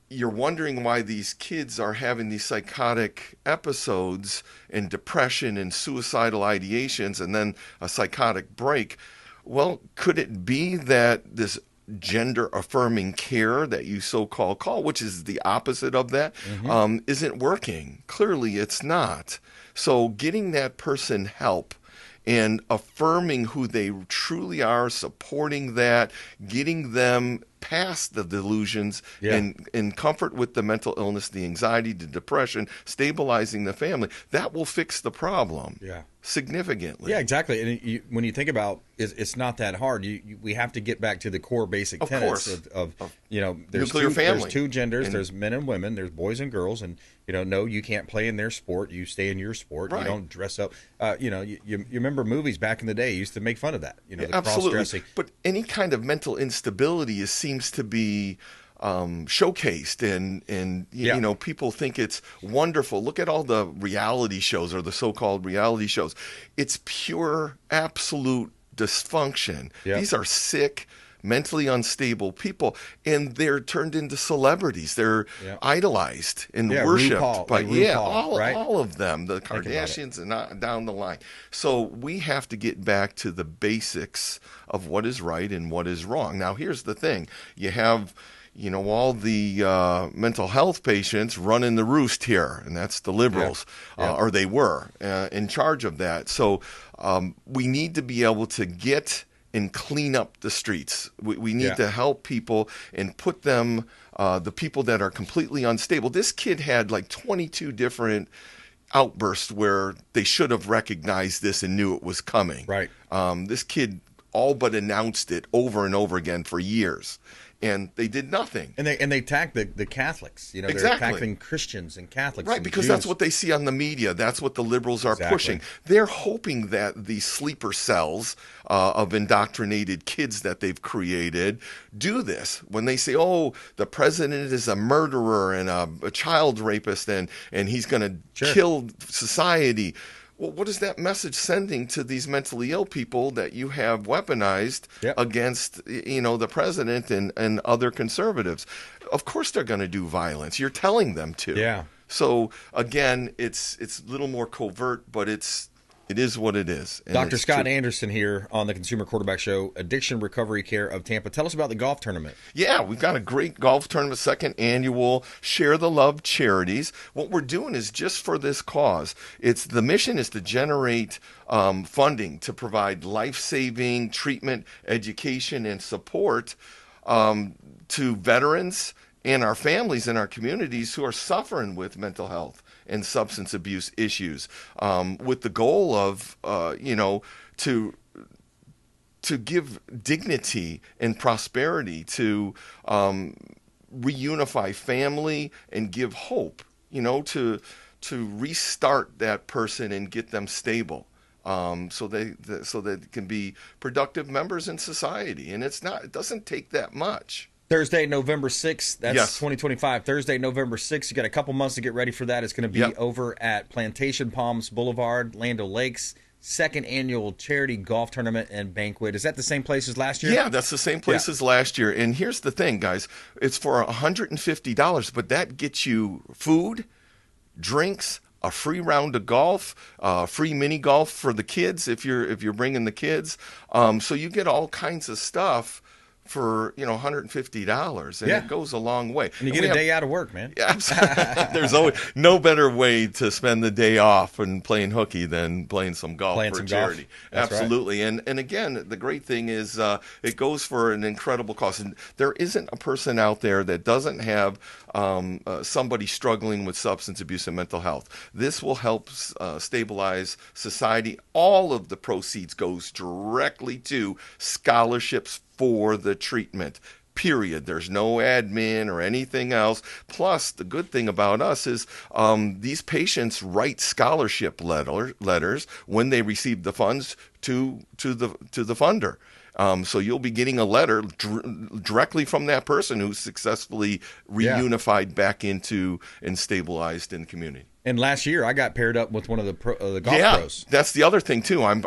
Speaker 7: you're wondering why these kids are having these psychotic episodes and depression and suicidal ideations and then a psychotic break. Well, could it be that this gender affirming care that you so-called call, which is the opposite of that, isn't working? Clearly it's not. So getting that person help and affirming who they truly are, supporting that, getting them past the delusions and in comfort with the mental illness, the anxiety, the depression, stabilizing the family, that will fix the problem significantly.
Speaker 2: Yeah, exactly. And when you think about it's not that hard. We have to get back to the core basic tenets of you know, there's
Speaker 7: nuclear family.
Speaker 2: There's 2 genders, there's men and women, there's boys and girls, and you know, no, you can't play in their sport, you stay in your sport, you don't dress up. You know, you remember movies back in the day used to make fun of that, you know, the cross-dressing.
Speaker 7: But any kind of mental instability seems to be showcased and you know, people think it's wonderful. Look at all the reality shows or the so-called reality shows. It's pure absolute dysfunction. These are sick, mentally unstable people, and they're turned into celebrities. They're idolized and worshipped by all of them, the Kardashians and down the line. So we have to get back to the basics of what is right and what is wrong. Now, here's the thing. You have all the mental health patients running the roost here, and that's the liberals, or they were in charge of that. So we need to be able to get and clean up the streets. We need to help people and put them, the people that are completely unstable. This kid had like 22 different outbursts where they should have recognized this and knew it was coming.
Speaker 2: Right.
Speaker 7: This kid all but announced it over and over again for years. And they did nothing.
Speaker 2: And they attack the Catholics. They're attacking Christians and Catholics.
Speaker 7: Right,
Speaker 2: and
Speaker 7: because
Speaker 2: Jews.
Speaker 7: that's what they see on the media. That's what the liberals are pushing. They're hoping that the sleeper cells of indoctrinated kids that they've created do this. When they say, oh, the president is a murderer and a child rapist and he's going to kill society. Well, what is that message sending to these mentally ill people that you have weaponized against, the president and other conservatives? Of course they're going to do violence. You're telling them to.
Speaker 2: Yeah.
Speaker 7: So, again, it's a little more covert, but it is what it is. And
Speaker 2: Dr. Scott Anderson here on the Consumer Quarterback Show, Addiction Recovery Care of Tampa. Tell us about the golf tournament.
Speaker 7: Yeah, we've got a great golf tournament, second annual Share the Love charities. What we're doing is just for this cause. The mission is to generate funding to provide life-saving treatment, education, and support to veterans and our families in our communities who are suffering with mental health and substance abuse issues, with the goal of, to give dignity and prosperity, to reunify family and give hope, to restart that person and get them stable. So they can be productive members in society. And it doesn't take that much.
Speaker 2: Thursday, November 6th. That's 2025. Thursday, November 6th. You got a couple months to get ready for that. It's going to be over at Plantation Palms Boulevard, Land O'Lakes. Second annual charity golf tournament and banquet. Is that the same place as last year?
Speaker 7: Yeah, that's the same place as last year. And here's the thing, guys. It's for $150, but that gets you food, drinks, a free round of golf, free mini golf for the kids if you're bringing the kids. So you get all kinds of stuff for $150, and it goes a long way.
Speaker 2: And you get a day out of work, man.
Speaker 7: Yeah, there's always no better way to spend the day off and playing hooky than playing some golf for charity. Absolutely. Right. And again, the great thing is it goes for an incredible cost. And there isn't a person out there that doesn't have somebody struggling with substance abuse and mental health. This will help stabilize society. All of the proceeds goes directly to scholarships for the treatment, period. There's no admin or anything else. Plus, the good thing about us is these patients write scholarship letters when they receive the funds to the funder. So you'll be getting a letter directly from that person who's successfully reunified back into and stabilized in the community.
Speaker 2: And last year, I got paired up with one of the golf pros.
Speaker 7: That's the other thing too. I'm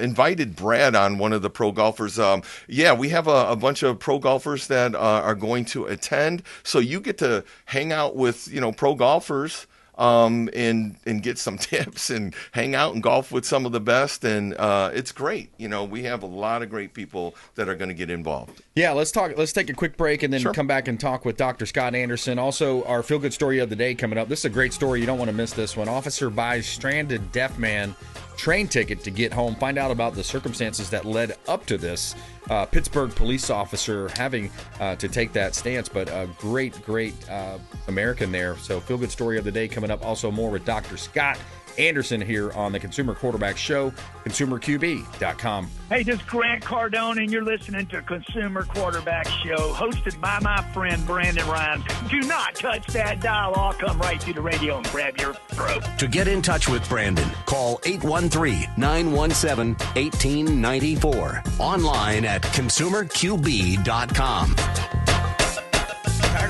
Speaker 7: invited Brad on, one of the pro golfers. We have a bunch of pro golfers that are going to attend. So you get to hang out with pro golfers. And get some tips and hang out and golf with some of the best, and it's great. We have a lot of great people that are going to get involved.
Speaker 2: Yeah, let's take a quick break and then come back and talk with Dr. Scott Anderson. Also, our feel good story of the day coming up. This is a great story. You don't want to miss this one. Officer buys stranded deaf man train ticket to get home. Find out about the circumstances that led up to this. Pittsburgh police officer having to take that stance, but a great American there. So feel good story of the day coming up. Also more with Dr. Scott Anderson here on the Consumer Quarterback Show, consumerqb.com.
Speaker 8: Hey, this is Grant Cardone, and you're listening to Consumer Quarterback Show, hosted by my friend Brandon Rimes. Do not touch that dial. I'll come right to the radio and grab your throat.
Speaker 1: To get in touch with Brandon, call 813-917-1894. Online at consumerqb.com.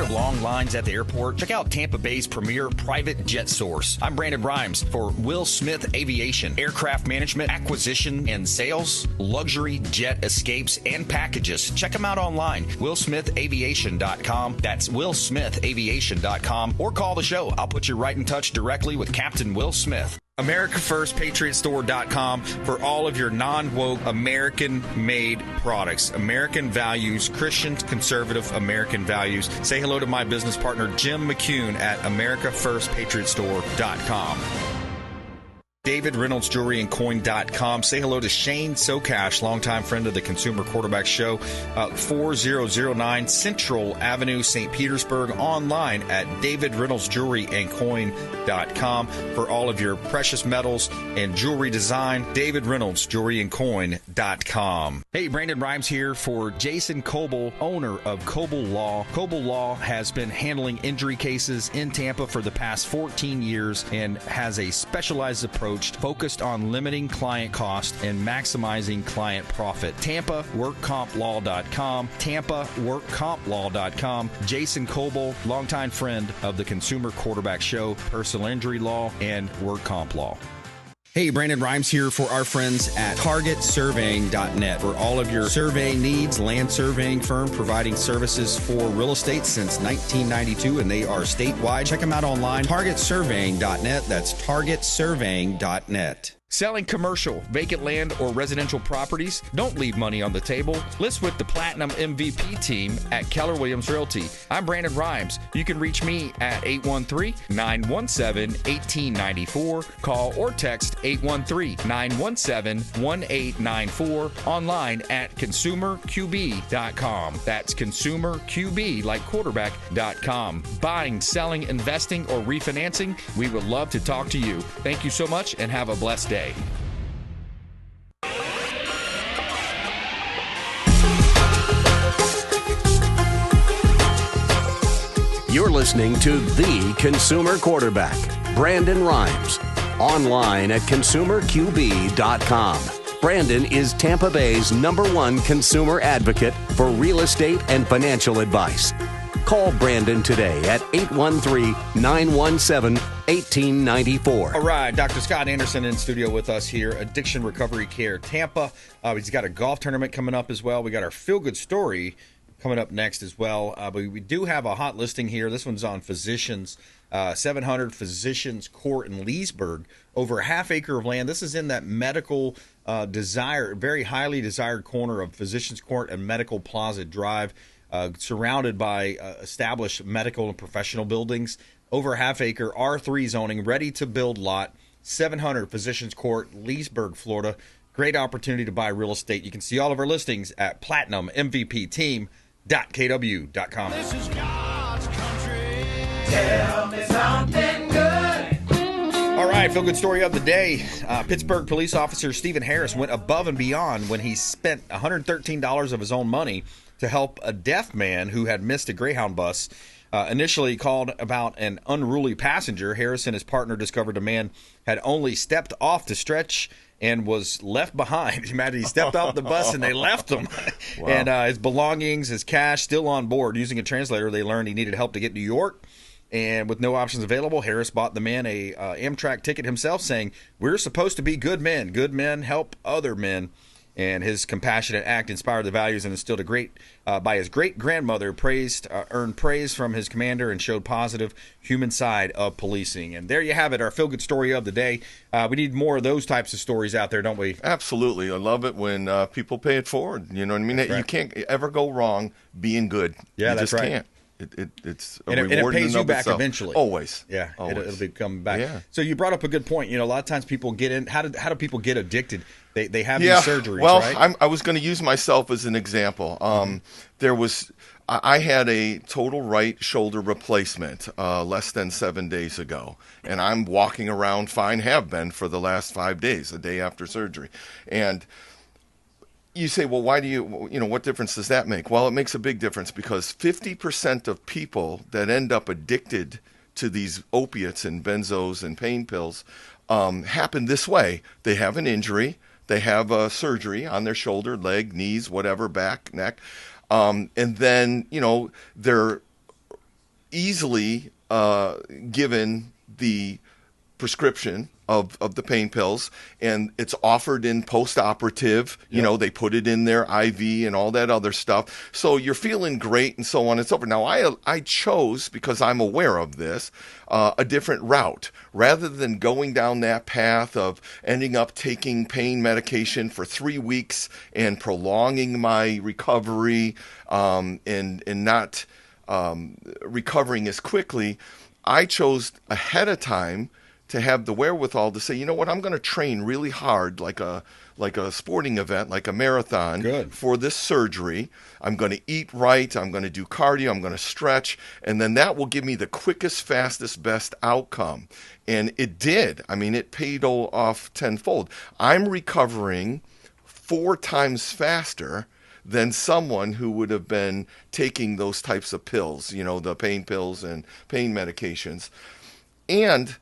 Speaker 2: Tired of long lines at the airport? Check out Tampa Bay's premier private jet source. I'm Brandon Rimes for Will Smith Aviation. Aircraft management, acquisition, and sales, luxury jet escapes, and packages. Check them out online. WillSmithAviation.com. That's WillSmithAviation.com. Or call the show. I'll put you right in touch directly with Captain Will Smith. AmericaFirstPatriotStore.com for all of your non-woke American-made products. American values, Christian, conservative American values. Say hello to my business partner, Jim McCune at AmericaFirstPatriotStore.com. David Reynolds Jewelry and Coin.com. Say hello to Shane Socash, longtime friend of the Consumer Quarterback Show, 4009 Central Avenue, St. Petersburg, online at DavidReynoldsJewelryandCoin.com for all of your precious metals and jewelry design. David Reynolds Jewelry and Coin.com. Hey, Brandon Rimes here for Jason Coble, owner of Coble Law. Coble Law has been handling injury cases in Tampa for the past 14 years and has a specialized approach focused on limiting client cost and maximizing client profit. TampaWorkCompLaw.com. TampaWorkCompLaw.com. Jason Coble, longtime friend of the Consumer Quarterback Show, personal injury law, and work comp law. Hey, Brandon Rimes here for our friends at TargetSurveying.net for all of your surveying needs. Land surveying firm providing services for real estate since 1992, and they are statewide. Check them out online, TargetSurveying.net. That's TargetSurveying.net. Selling commercial, vacant land, or residential properties? Don't leave money on the table. List with the Platinum MVP team at Keller Williams Realty. I'm Brandon Rimes. You can reach me at 813-917-1894. Call or text 813-917-1894. Online at consumerqb.com. That's consumerqb, like quarterback.com. Buying, selling, investing, or refinancing? We would love to talk to you. Thank you so much and have a blessed day.
Speaker 1: You're listening to The Consumer Quarterback, Brandon Rimes. Online at consumerqb.com. Brandon is Tampa Bay's #1 consumer advocate for real estate and financial advice. Call Brandon today at 813-917-1894.
Speaker 2: All right, Dr. Scott Anderson in studio with us here, Addiction Recovery Care Tampa. He's got a golf tournament coming up as well. We got our feel-good story coming up next as well. But we do have a hot listing here. This one's on Physicians, 700 Physicians Court in Leesburg, over a half acre of land. This is in that medical very highly desired corner of Physicians Court and Medical Plaza Drive. Surrounded by established medical and professional buildings. Over a half acre, R3 zoning, ready to build lot, 700 Physicians Court, Leesburg, Florida. Great opportunity to buy real estate. You can see all of our listings at PlatinumMVPTeam.kw.com.
Speaker 9: This is God's country. Tell me something good.
Speaker 2: All right, feel good story of the day. Pittsburgh police officer Stephen Harris went above and beyond when he spent $113 of his own money to help a deaf man who had missed a Greyhound bus. Initially called about an unruly passenger, Harris and his partner discovered a man had only stepped off to stretch and was left behind. Imagine he stepped off the bus and they left him. Wow. And his belongings, his cash, still on board. Using a translator, they learned he needed help to get to New York. And with no options available, Harris bought the man a Amtrak ticket himself, saying, "We're supposed to be good men. Good men help other men." And his compassionate act inspired the values and instilled by his great-grandmother, earned praise from his commander and showed positive human side of policing. And there you have it, our feel-good story of the day. We need more of those types of stories out there, don't we?
Speaker 7: Absolutely. I love it when people pay it forward. You know what I mean?
Speaker 2: That's right.
Speaker 7: You can't ever go wrong being good.
Speaker 2: Yeah,
Speaker 7: you
Speaker 2: that's
Speaker 7: just
Speaker 2: right.
Speaker 7: can't. It's a
Speaker 2: and
Speaker 7: reward
Speaker 2: it pays
Speaker 7: in and
Speaker 2: you
Speaker 7: of
Speaker 2: back
Speaker 7: itself.
Speaker 2: eventually.
Speaker 7: Always.
Speaker 2: Yeah,
Speaker 7: Always.
Speaker 2: It'll be coming back.
Speaker 7: Yeah.
Speaker 2: So you brought up a good point. You know, a lot of times people get in. How do people get addicted? They have these surgeries,
Speaker 7: well,
Speaker 2: right?
Speaker 7: I was going to use myself as an example. I had a total right shoulder replacement less than 7 days ago, and I'm walking around fine, have been for the last 5 days, a day after surgery. And you say, well, why do what difference does that make? Well, it makes a big difference because 50% of people that end up addicted to these opiates and benzos and pain pills happen this way. They have an injury. They have a surgery on their shoulder, leg, knees, whatever, back, neck. And then, they're easily given the prescription of the pain pills, and it's offered in post-operative. You know, they put it in their IV and all that other stuff. So you're feeling great and so on and so forth. Now, I chose, because I'm aware of this, a different route. Rather than going down that path of ending up taking pain medication for 3 weeks and prolonging my recovery and not recovering as quickly, I chose ahead of time to have the wherewithal to say, you know what, I'm going to train really hard, like a sporting event, like a marathon, for this surgery. I'm going to eat right. I'm going to do cardio. I'm going to stretch. And then that will give me the quickest, fastest, best outcome. And it did. I mean, it paid off tenfold. I'm recovering 4 times faster than someone who would have been taking those types of pills, you know, the pain pills and pain medications. And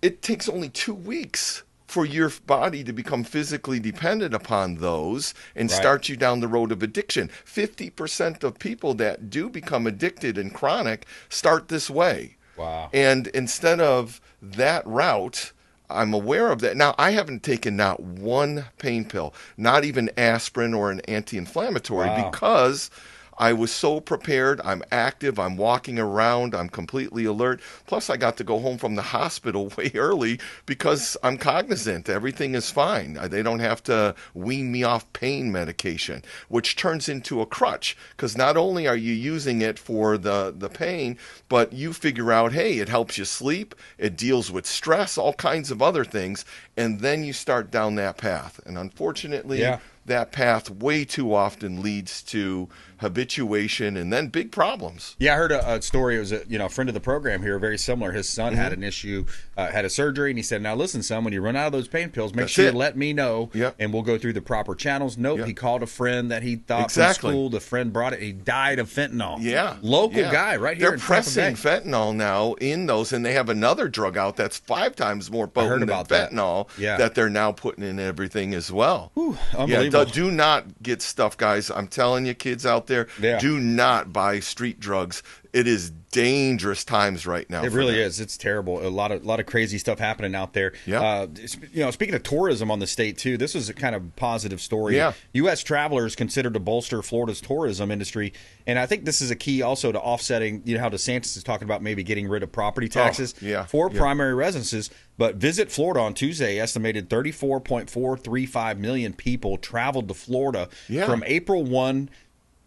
Speaker 7: it takes only 2 weeks for your body to become physically dependent upon those and start you down the road of addiction. 50% of people that do become addicted and chronic start this way.
Speaker 2: Wow.
Speaker 7: And instead of that route, I'm aware of that. Now, I haven't taken not one pain pill, not even aspirin or an anti-inflammatory, because I was so prepared. I'm active. I'm walking around. I'm completely alert. Plus, I got to go home from the hospital way early because I'm cognizant. Everything is fine. They don't have to wean me off pain medication, which turns into a crutch, because not only are you using it for the pain, but you figure out, hey, it helps you sleep. It deals with stress, all kinds of other things. And then you start down that path. And unfortunately, that path way too often leads to habituation and then big problems.
Speaker 2: Yeah, I heard a story. It was a friend of the program here, very similar. His son had an issue, had a surgery, and he said, "Now listen, son, when you run out of those pain pills, make sure you let me know, and we'll go through the proper channels." Nope, he called a friend that he thought from school. The friend brought it. He died of fentanyl. Local guy right here.
Speaker 7: They're pressing fentanyl now in those, and they have another drug out that's 5 times more potent than fentanyl that they're now putting in everything as well.
Speaker 2: Unbelievable.
Speaker 7: Do not get stuff, guys. I'm telling you, kids out there, do not buy street drugs. It is dangerous times right now.
Speaker 2: It really is. It's terrible. A lot of crazy stuff happening out there. Speaking of tourism on the state too, this was a kind of positive story. U.S. travelers considered to bolster Florida's tourism industry, and I think this is a key also to offsetting. You know how DeSantis is talking about maybe getting rid of property taxes for primary residences. But Visit Florida on Tuesday estimated 34.435 million people traveled to Florida from April 1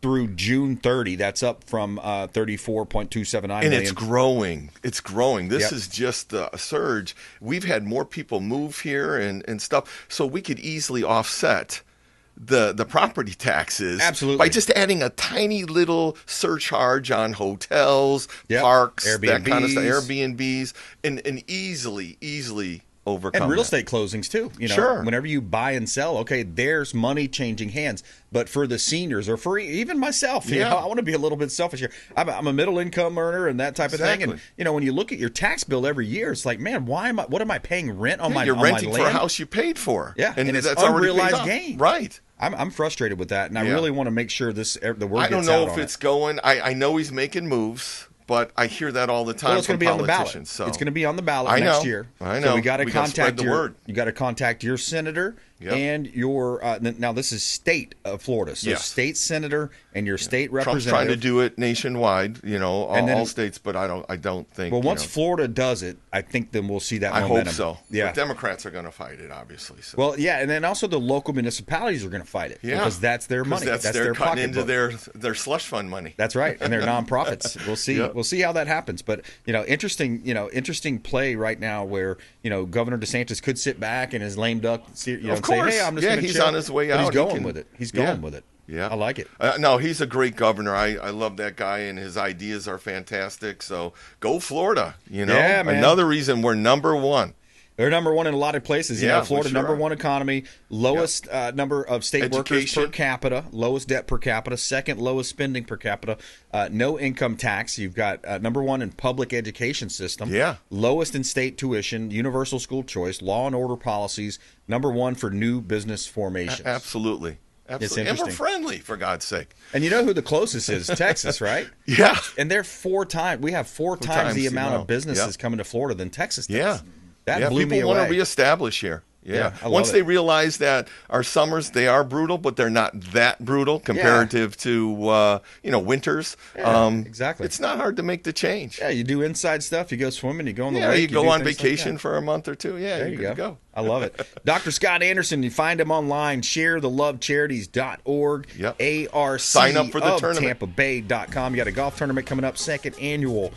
Speaker 2: through June 30. That's up from 34.279 million.
Speaker 7: And it's growing. It's growing. This is just a surge. We've had more people move here and stuff, so we could easily offset the property taxes by just adding a tiny little surcharge on hotels, parks,
Speaker 2: Airbnbs.
Speaker 7: that kind of stuff, Airbnbs, and easily overcome
Speaker 2: and real
Speaker 7: that.
Speaker 2: estate closings too. You know, whenever you buy and sell, okay, there's money changing hands. But for the seniors, or for even myself, you know, I want to be a little bit selfish here. I'm a middle income earner and that type of thing. And you know, when you look at your tax bill every year, it's like, man, what am I paying rent on my?
Speaker 7: You're renting
Speaker 2: my
Speaker 7: for
Speaker 2: land?
Speaker 7: a house you paid for.
Speaker 2: And it's
Speaker 7: that's
Speaker 2: unrealized gain.
Speaker 7: Right.
Speaker 2: I'm frustrated with that, and I really want to make sure the word gets out.
Speaker 7: I don't know if it's going. I know he's making moves. But I hear that all the time.
Speaker 2: Well, it's
Speaker 7: from
Speaker 2: going to be on the ballot.
Speaker 7: So.
Speaker 2: It's going to be on the ballot next year.
Speaker 7: I know.
Speaker 2: So we got to contact
Speaker 7: the word.
Speaker 2: You got to contact your senator and your. Now this is state of Florida, so state senator and your state representative.
Speaker 7: Trump's trying to do it nationwide, you know, all states. But I don't think.
Speaker 2: Well, once Florida does it, I think then we'll see that.
Speaker 7: I
Speaker 2: momentum.
Speaker 7: hope so.
Speaker 2: Yeah,
Speaker 7: the Democrats are going to fight it, obviously. So.
Speaker 2: Well, yeah, and then also the local municipalities are going to fight it because that's their money. That's their
Speaker 7: cutting into
Speaker 2: pocketbook.
Speaker 7: their slush fund money.
Speaker 2: That's right, and their nonprofits. We'll see. We'll see how that happens. But interesting play right now where Governor DeSantis could sit back and his lame duck, and say, "Hey, I'm just going to
Speaker 7: he's on his way out.
Speaker 2: He's going with it. He's going with it.
Speaker 7: Yeah,
Speaker 2: I like it.
Speaker 7: No, he's a great governor. I love that guy, and his ideas are fantastic. So go Florida.
Speaker 2: Man.
Speaker 7: Another reason we're number one.
Speaker 2: They're number one in a lot of places. Florida, number one economy, lowest number of state workers per capita, lowest debt per capita, second lowest spending per capita, no income tax. You've got number one in public education system, lowest in state tuition, universal school choice, law and order policies, number one for new business formations.
Speaker 7: Absolutely. Absolutely. And we're friendly, for God's sake.
Speaker 2: And you know who the closest is? Texas, right?
Speaker 7: Yeah.
Speaker 2: And they're 4 times. We have 4 times the amount of businesses coming to Florida than Texas does.
Speaker 7: Yeah.
Speaker 2: That blew me away.
Speaker 7: People want to reestablish here. Yeah.
Speaker 2: Once
Speaker 7: they realize that our summers, they are brutal, but they're not that brutal comparative to, winters.
Speaker 2: Yeah, exactly.
Speaker 7: It's not hard to make the change.
Speaker 2: Yeah, you do inside stuff. You go swimming. You go on the lake.
Speaker 7: Yeah, you go on vacation for a month or two. Yeah,
Speaker 2: there
Speaker 7: you're
Speaker 2: you
Speaker 7: good to go.
Speaker 2: I love it. Dr. Scott Anderson, you find him online, sharethelovecharities.org.
Speaker 7: Yep.
Speaker 2: ARC
Speaker 7: Sign up for the tournament.
Speaker 2: TampaBay.com. You got a golf tournament coming up, 2nd annual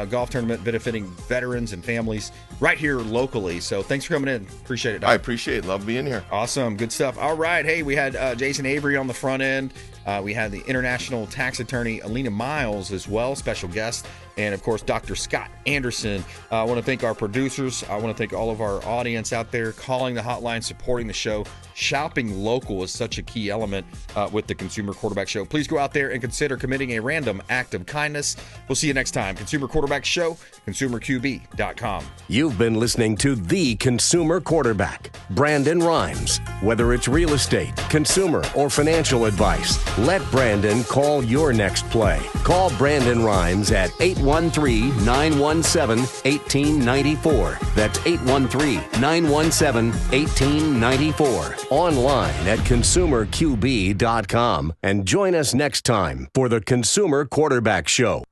Speaker 2: golf tournament benefiting veterans and families right here locally. So thanks for coming in. Appreciate it, Doc.
Speaker 7: I appreciate it. Love being here.
Speaker 2: Awesome. Good stuff. All right. Hey, we had Jason Avery on the front end. We had the international tax attorney, Alena Miles, as well, special guest. And, of course, Dr. Scott Anderson. I want to thank our producers. I want to thank all of our audience out there calling the hotline, supporting the show. Shopping local is such a key element with the Consumer Quarterback Show. Please go out there and consider committing a random act of kindness. We'll see you next time. Consumer Quarterback Show, consumerqb.com.
Speaker 1: You've been listening to The Consumer Quarterback, Brandon Rimes. Whether it's real estate, consumer, or financial advice, let Brandon call your next play. Call Brandon Rimes at 813-917-1894. That's 813-917-1894. Online at consumerqb.com. And join us next time for the Consumer Quarterback Show.